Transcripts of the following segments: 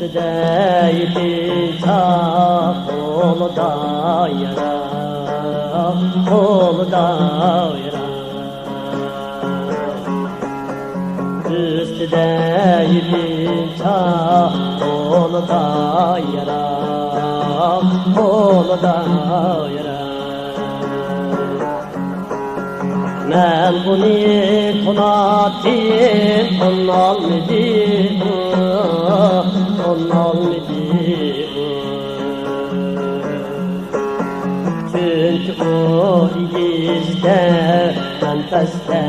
Üstüde iltica kolu da yara, kolu da yara. Üstüde iltica kolu da yara, kolu da yara. Men bunu tonatim, tonalmidim, tonalmidim. Çünkü o izde men peste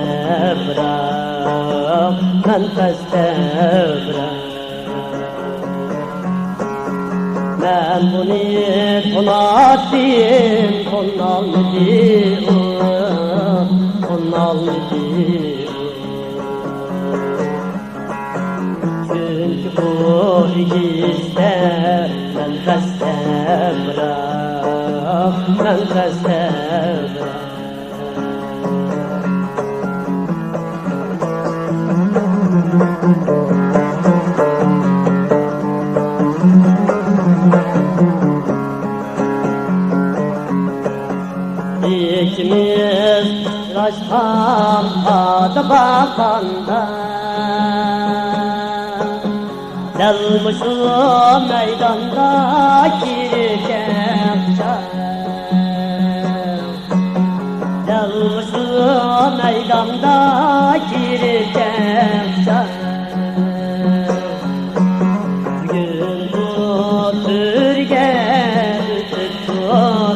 bırak, men peste bırak. Men bunu tonatim, tonalmidim, çünkü bu ikizde ben peste bırak, ben peste bırak. İkimiz Raştam adı bakanda Delmişim meydanda gireceğim Delmişim meydanda gireceğim Bugün bu Türkiye tuttu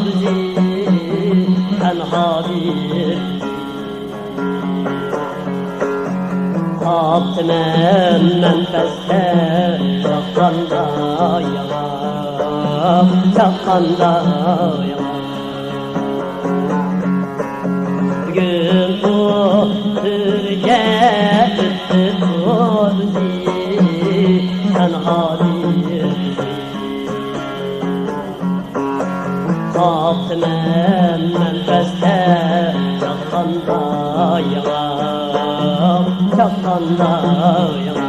bizi tenha bir Abdümen menfeste çakanda yalan, çakanda yalan. Bugün bu Türkiye tuttu bizi tenha bir Abdümen menfeste çakanda yalan, çakanda yalan.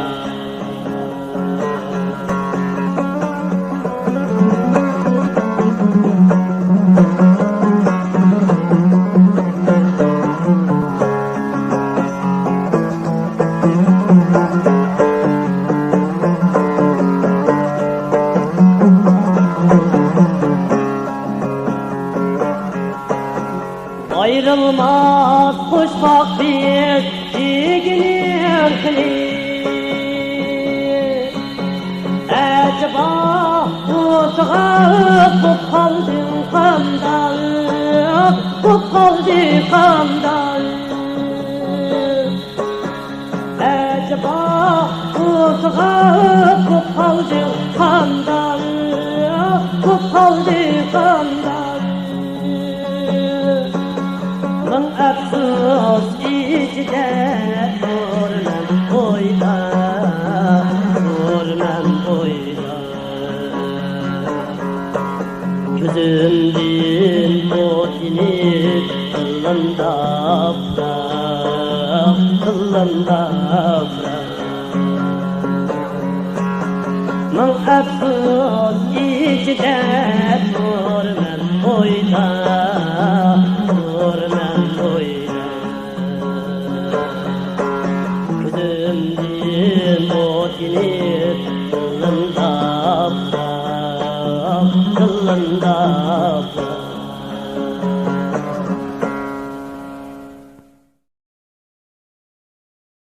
Ayrılmaz kuşbak bir diginin kili Acaba utağıp bu kaldın kandan Bu kaldın kandan Acaba utağıp bu kaldın kandan Bu kaldın kandan Afsus içide durmam boyda, durmam boyda. Gözümdün o dili kılımda bırak, kılımda bırak. Men afsus içide durmam boyda.